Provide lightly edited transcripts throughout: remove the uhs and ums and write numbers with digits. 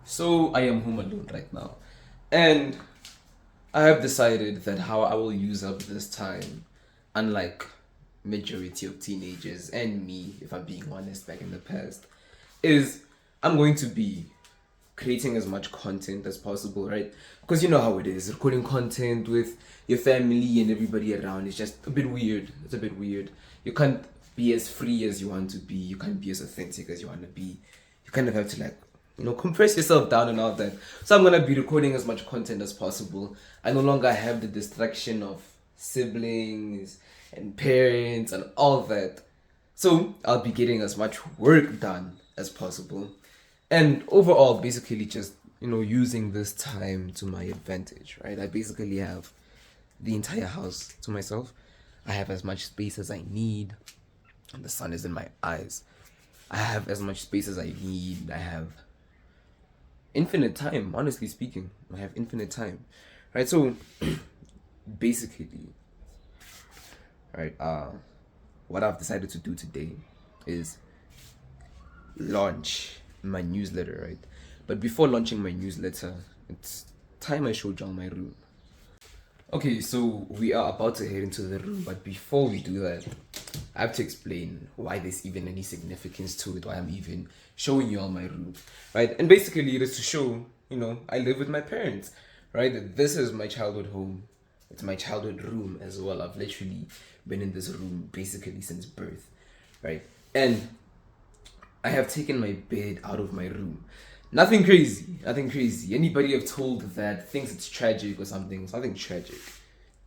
So I am home alone right now. And I have decided that how I will use up this time, unlike majority of teenagers and me, if I'm being honest, back in the past, is I'm going to be creating as much content as possible, right? Because you know how it is. Recording content with your family and everybody around is just a bit weird. It's a bit weird. You can't be as free as you want to be. You can't be as authentic as you want to be. You kind of have to compress yourself down and all that. So I'm gonna be recording as much content as possible. I no longer have the distraction of siblings and parents and all that. So I'll be getting as much work done as possible. And overall, basically just, using this time to my advantage, right? I basically have the entire house to myself. I have as much space as I need. And the sun is in my eyes. I have as much space as I need. I have infinite time, honestly speaking. I have infinite time. Right? So basically, right, what I've decided to do today is launch my newsletter, right? But before launching my newsletter, it's time I showed y'all my room. Okay, so we are about to head into the room, but before we do that, I have to explain why there's even any significance to it, why I'm even showing you all my room, right? And basically, it is to show, I live with my parents, right? This is my childhood home. It's my childhood room as well. I've literally been in this room basically since birth, right? And I have taken my bed out of my room. Nothing crazy, nothing crazy. Anybody I've told that thinks it's tragic or something tragic.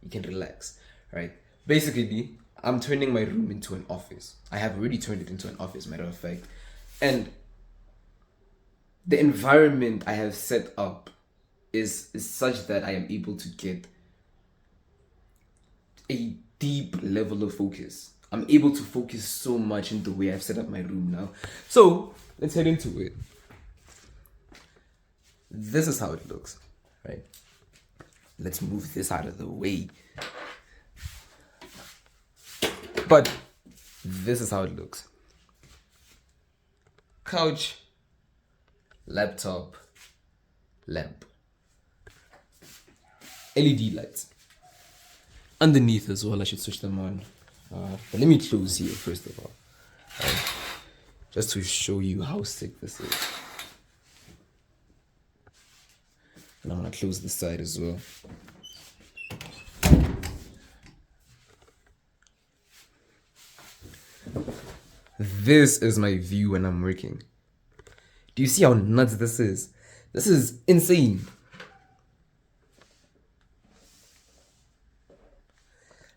You can relax, right? Basically, I'm turning my room into an office. I have already turned it into an office, matter of fact. And the environment I have set up is such that I am able to get a deep level of focus. I'm able to focus so much in the way I've set up my room now. So let's head into it. This is how it looks, right? Let's move this out of the way. But this is how it looks. Couch, laptop, lamp, LED lights. Underneath as well, I should switch them on. But let me close here first of all, right? Just to show you how sick this is. And I'm gonna close this side as well. This is my view when I'm working. Do you see how nuts this is? This is insane.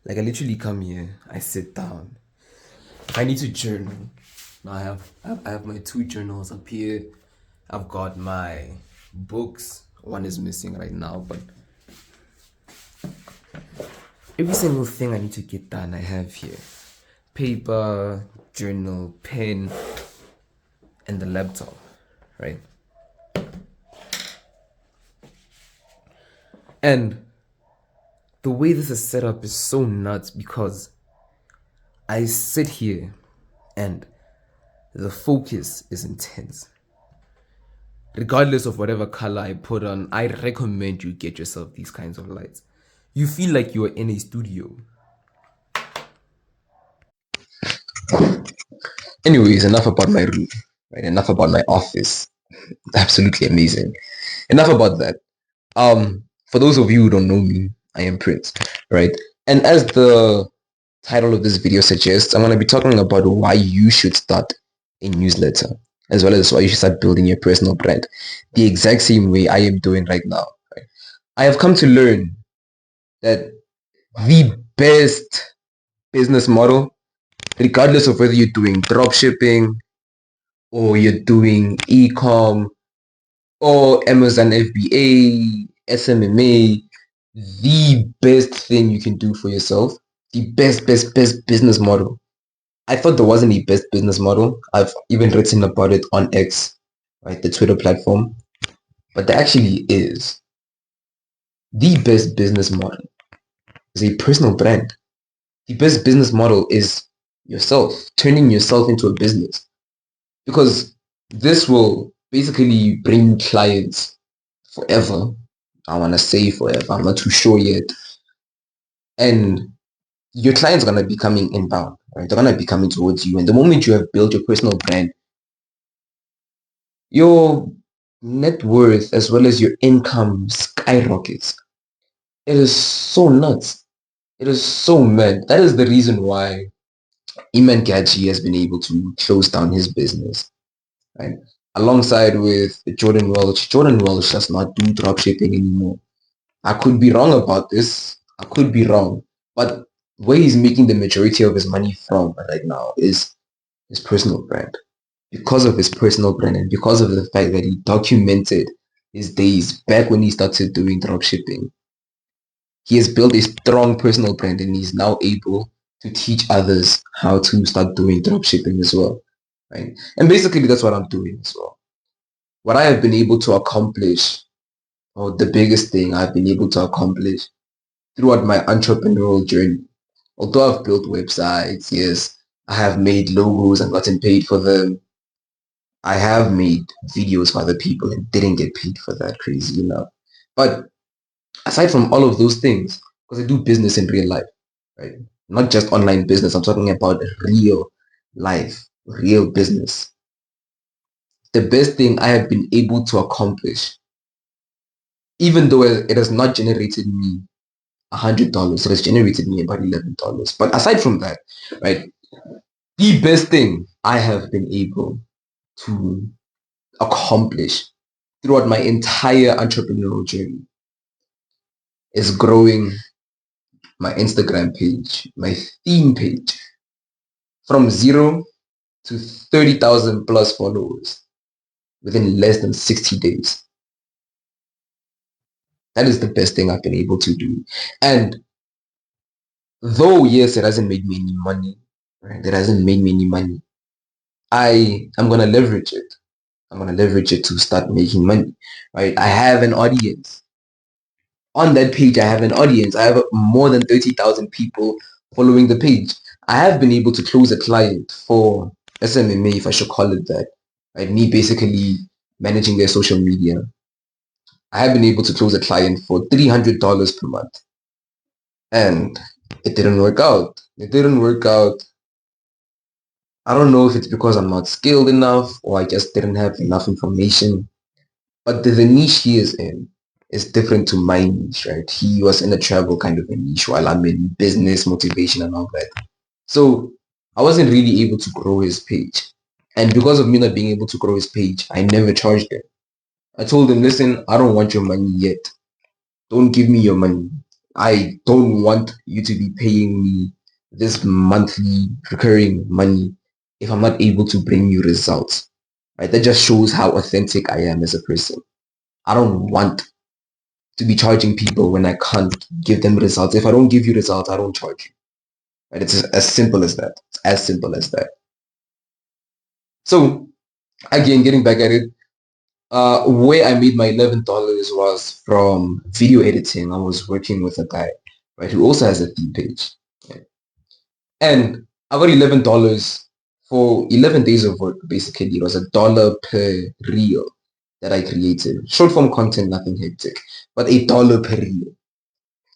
Like I literally come here, I sit down. I need to journal. Now I have my two journals up here. I've got my books. One is missing right now, but every single thing I need to get done I have here. Paper, journal, pen, and the laptop, right? And the way this is set up is so nuts because I sit here and the focus is intense. Regardless of whatever color I put on, I recommend you get yourself these kinds of lights. You feel like you are in a studio. Anyways, enough about my room, right? Enough about my office. Absolutely amazing. Enough about that. For those of you who don't know me, I am Prince, right? And as the title of this video suggests, I'm going to be talking about why you should start a newsletter, as well as why you should start building your personal brand, the exact same way I am doing right now. Right? I have come to learn that the best business model, regardless of whether you're doing drop shipping or you're doing e-com or Amazon FBA, SMMA, the best thing you can do for yourself, the best business model. I thought there wasn't a best business model. I've even written about it on X, right, the Twitter platform. But there actually is. The best business model is a personal brand. The best business model is yourself, turning yourself into a business. Because this will basically bring clients forever. I want to say forever. I'm not too sure yet. And your clients are going to be coming inbound, right? They're going to be coming towards you. And the moment you have built your personal brand, your net worth as well as your income skyrockets. It is so nuts. It is so mad. That is the reason why Iman Gachi has been able to close down his business, right? Alongside with Jordan Welch. Jordan Welch does not do dropshipping anymore. I could be wrong about this. I could be wrong. But where he's making the majority of his money from right now is his personal brand. Because of his personal brand and because of the fact that he documented his days back when he started doing dropshipping, he has built a strong personal brand and he's now able to teach others how to start doing dropshipping as well. Right? And basically that's what I'm doing as well. What I have been able to accomplish, or the biggest thing I've been able to accomplish throughout my entrepreneurial journey, although I've built websites, yes, I have made logos and gotten paid for them. I have made videos for other people and didn't get paid for that, crazy enough. But aside from all of those things, because I do business in real life, right? Not just online business, I'm talking about real life, real business. The best thing I have been able to accomplish, even though it has not generated me $100, it has generated me about $11. But aside from that, right, the best thing I have been able to accomplish throughout my entire entrepreneurial journey is growing my Instagram page, my theme page, from 0 to 30,000 plus followers within less than 60 days. That is the best thing I've been able to do. And though, yes, it hasn't made me any money, right? It hasn't made me any money. I am going to leverage it. I'm going to leverage it to start making money, right? I have an audience. On that page, I have an audience. I have more than 30,000 people following the page. I have been able to close a client for SMMA, if I should call it that. Right? Me basically managing their social media. I have been able to close a client for $300 per month. And it didn't work out. It didn't work out. I don't know if it's because I'm not skilled enough or I just didn't have enough information. But the niche he is in is different to my niche, right? He was in a travel kind of a niche while I'm in business, motivation and all that. So I wasn't really able to grow his page. And because of me not being able to grow his page, I never charged him. I told him, listen, I don't want your money yet. Don't give me your money. I don't want you to be paying me this monthly recurring money if I'm not able to bring you results. Right? That just shows how authentic I am as a person. I don't want to be charging people when I can't give them results. If I don't give you results, I don't charge you. Right? It's as simple as that. It's as simple as that. So again, getting back at it, where I made my $11 was from video editing. I was working with a guy, right, who also has a theme page. Right? And I got $11 for 11 days of work. Basically, it was $1 per reel that I created. Short form content, nothing hectic, but $1 per reel.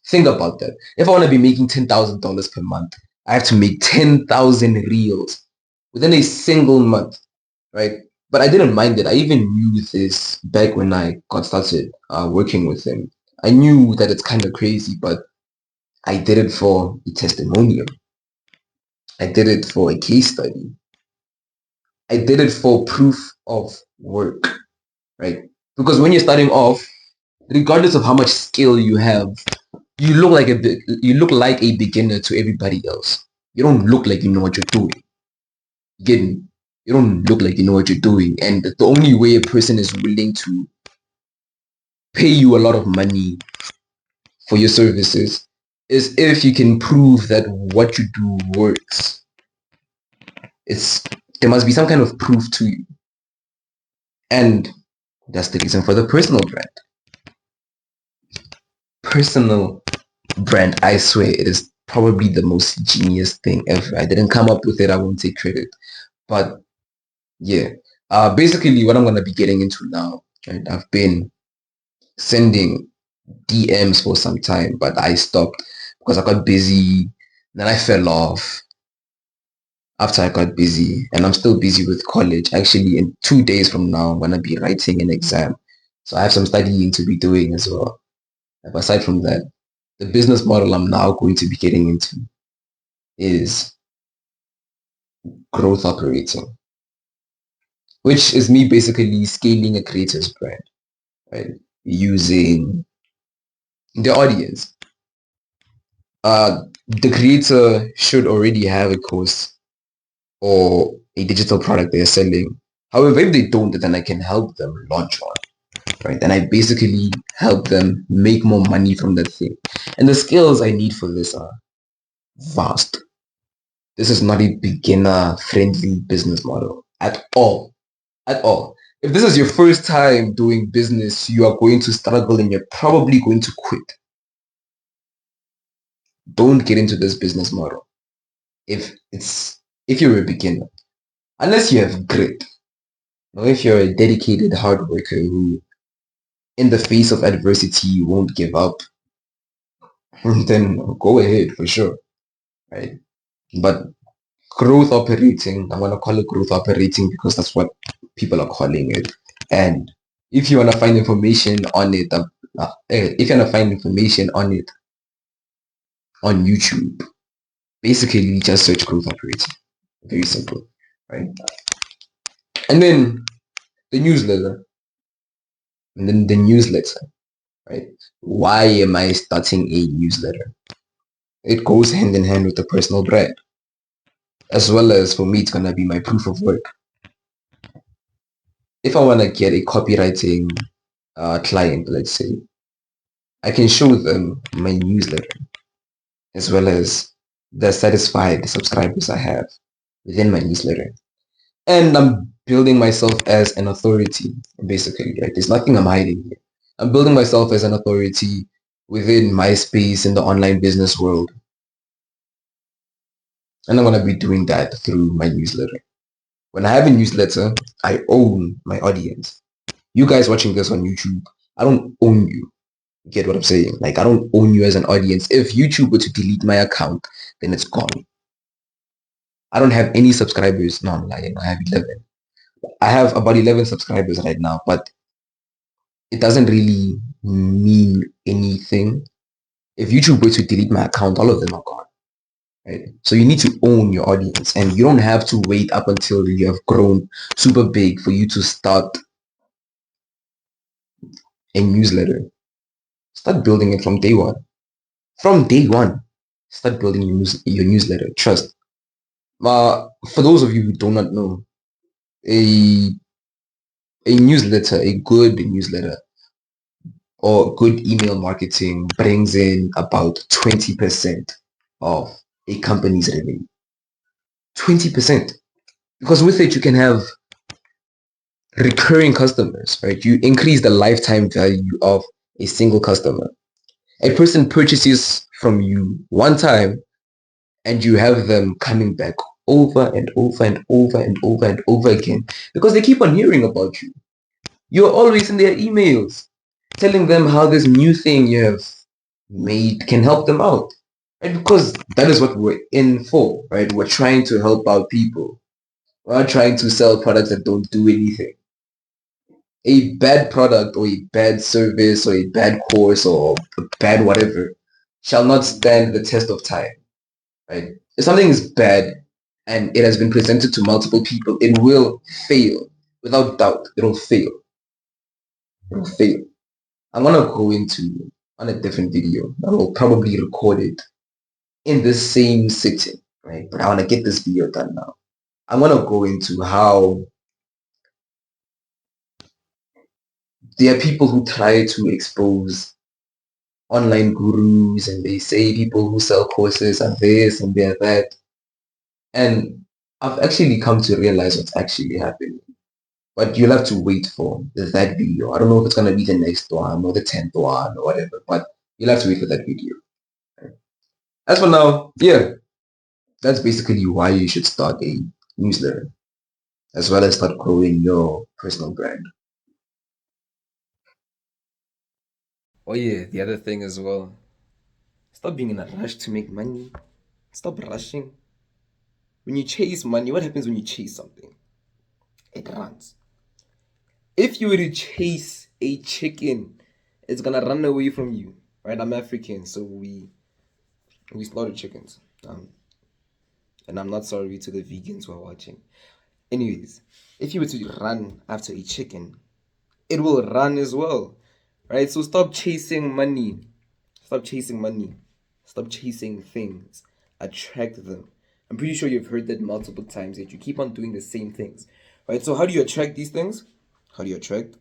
Think about that. If I want to be making $10,000 per month, I have to make 10,000 reels within a single month, right? But I didn't mind it. I even knew this back when I got started working with him. I knew that it's kind of crazy, but I did it for a testimonial. I did it for a case study. I did it for proof of work, right? Because when you're starting off, regardless of how much skill you have, you look like a beginner to everybody else. You don't look like you know what you're doing. Again, you don't look like you know what you're doing. And the only way a person is willing to pay you a lot of money for your services is if you can prove that what you do works. It's there must be some kind of proof to you. And that's the reason for the personal brand. Personal brand, I swear, it is probably the most genius thing ever. I didn't come up with it, I won't take credit. But yeah, Basically, what I'm gonna be getting into now, right? I've been sending DMs for some time, but I stopped because I got busy. Then I fell off after I got busy, and I'm still busy with college. Actually, in 2 days from now, I'm gonna be writing an exam, so I have some studying to be doing as well. But aside from that, the business model I'm now going to be getting into is growth operating, which is me basically scaling a creator's brand, right? Using the audience. The creator should already have a course or a digital product they're selling. However, if they don't, then I can help them launch one, right? And I basically help them make more money from that thing. And the skills I need for this are vast. This is not a beginner-friendly business model at all. At all. If this is your first time doing business, you are going to struggle and you're probably going to quit. Don't get into this business model if you're a beginner. Unless you have grit, or if you're a dedicated hard worker who, in the face of adversity, won't give up, then go ahead for sure, right? But growth operating, I'm gonna call it growth operating because that's what people are calling it. And if you wanna find information on it, if you wanna find information on it on YouTube, basically just search growth operating. Very simple, right? And then the newsletter, and then the newsletter, right? Why am I starting a newsletter? It goes hand in hand with the personal brand, as well as for me, it's gonna be my proof of work. If I wanna get a copywriting client, let's say, I can show them my newsletter as well as the satisfied subscribers I have within my newsletter. And I'm building myself as an authority, basically, right? There's nothing I'm hiding here. I'm building myself as an authority within my space in the online business world. And I'm going to be doing that through my newsletter. When I have a newsletter, I own my audience. You guys watching this on YouTube, I don't own you. Get what I'm saying? Like, I don't own you as an audience. If YouTube were to delete my account, then it's gone. I don't have any subscribers. No, I'm lying. I have 11. I have about 11 subscribers right now, but it doesn't really mean anything. If YouTube were to delete my account, all of them are gone. Right? So you need to own your audience, and you don't have to wait up until you have grown super big for you to start a newsletter. Start building it from day one. From day one, start building your newsletter. Trust. For those of you who do not know, a newsletter, a good newsletter or good email marketing brings in about 20% of a company's revenue. 20%. Because with it, you can have recurring customers, right? You increase the lifetime value of a single customer. A person purchases from you one time and you have them coming back over and over and over and over and over again because they keep on hearing about you. You're always in their emails telling them how this new thing you have made can help them out. Right? Because that is what we're in for, right? We're trying to help out people. We're not trying to sell products that don't do anything. A bad product or a bad service or a bad course or a bad whatever shall not stand the test of time, right? If something is bad and it has been presented to multiple people, it will fail. Without doubt, it'll fail. It'll fail. I'm gonna go into on a different video. I will probably record it in the same sitting, right? But I want to get this video done now. I'm gonna go into how there are people who try to expose online gurus and they say people who sell courses are this and they're that. And I've actually come to realize what's actually happening. But you'll have to wait for that video. I don't know if it's gonna be the next one or the 10th one or whatever, but you'll have to wait for that video. As for now, yeah, that's basically why you should start a newsletter. as well as start growing your personal brand. Oh yeah, the other thing as well. Stop being in a rush to make money. Stop rushing. When you chase money, what happens when you chase something? It runs. If you were to chase a chicken, it's gonna run away from you. Right? I'm African, so we slaughter chickens. And I'm not sorry to the vegans who are watching. Anyways, if you were to run after a chicken, it will run as well. Right? So stop chasing money. Stop chasing money. Stop chasing things. Attract them. I'm pretty sure you've heard that multiple times, yet you keep on doing the same things. Right? So how do you attract these things? How do you attract?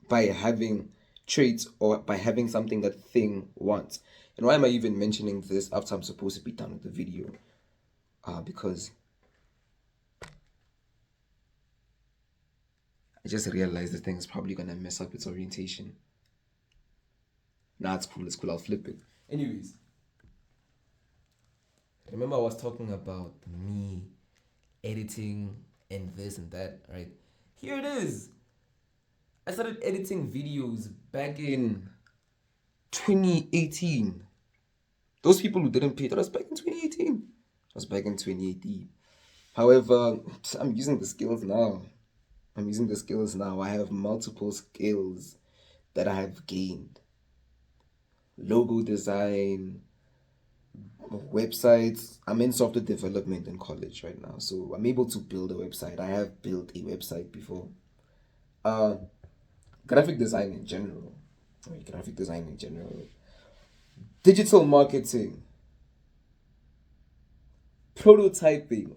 By having traits or by having something that thing wants. And why am I even mentioning this after I'm supposed to be done with the video? Because I just realized the thing is probably gonna mess up its orientation. Nah, it's cool, it's cool, I'll flip it. Anyways, remember I was talking about me editing and this and that, right? Here it is. I started editing videos back in 2018. Those people who didn't pay, that was back in 2018. That was back in 2018. However, I'm using the skills now. I'm using the skills now. I have multiple skills that I have gained. Logo design, websites. I'm in software development in college right now, so I'm able to build a website. I have built a website before. Uh, graphic design in general. Right, graphic design in general. Digital marketing, prototyping.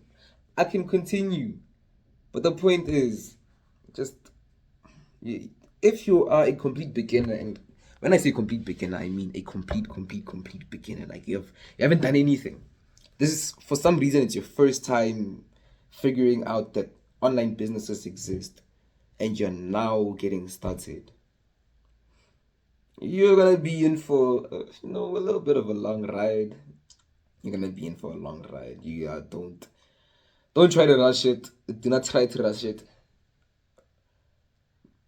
I can continue, but the point is, just if you are a complete beginner, and when I say complete beginner, I mean a complete beginner. Like you haven't done anything. This is for some reason it's your first time figuring out that online businesses exist, and you're now getting started. You're gonna be in for a little bit of a long ride. You're gonna be in for a long ride. You don't try to rush it. Do not try to rush it.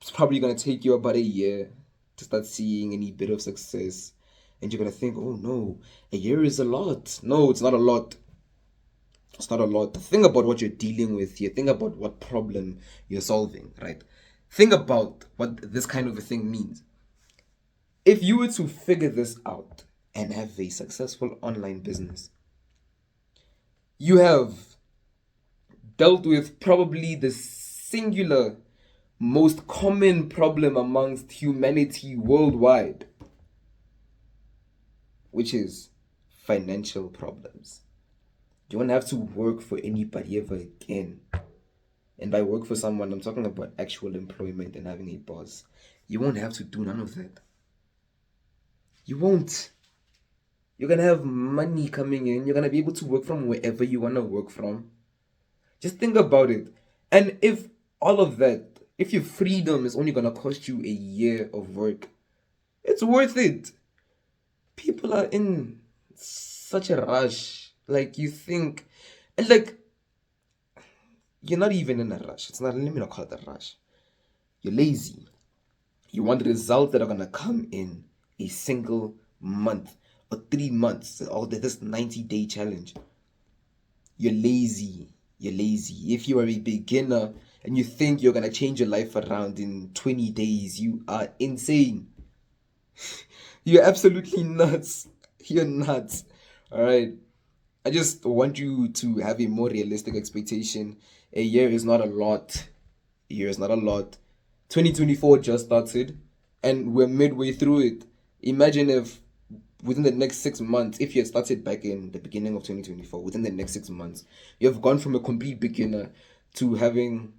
It's probably gonna take you about a year to start seeing any bit of success. And you're gonna think, oh no, a year is a lot. No, it's not a lot. It's not a lot. Think about what you're dealing with here. Think about what problem you're solving, right? Think about what this kind of a thing means. If you were to figure this out and have a successful online business, you have dealt with probably the singular most common problem amongst humanity worldwide, which is financial problems. You won't have to work for anybody ever again. And by work for someone, I'm talking about actual employment and having a boss. You won't have to do none of that. You won't. You're gonna have money coming in. You're gonna be able to work from wherever you wanna work from. Just think about it. And if all of that, if your freedom is only gonna cost you a year of work, it's worth it. People are in such a rush. Like you think, and like you're not even in a rush. It's not. Let me not call it a rush. You're lazy. You want results that are gonna come in a single month or 3 months or this 90-day challenge. You're lazy. You're lazy. If you are a beginner and you think you're gonna change your life around in 20 days, you are insane. You're absolutely nuts. You're nuts. Alright. I just want you to have a more realistic expectation. A year is not a lot. A year is not a lot. 2024 just started and we're midway through it. Imagine if within the next 6 months, if you had started back in the beginning of 2024, within the next 6 months, you have gone from a complete beginner to having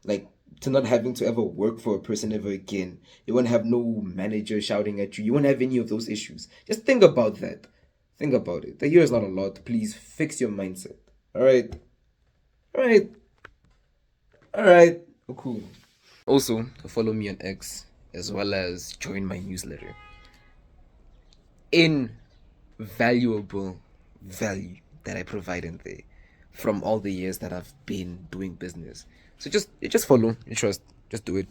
like to not having to ever work for a person ever again. You won't have no manager shouting at you. You won't have any of those issues. Just think about that. Think about it. The year is not a lot. Please fix your mindset. All right. All right. All right. Oh, cool. Also, follow me on X as well as join my newsletter. Invaluable value that I provide in there. from all the years that I've been doing business. So just follow, you trust, just do it.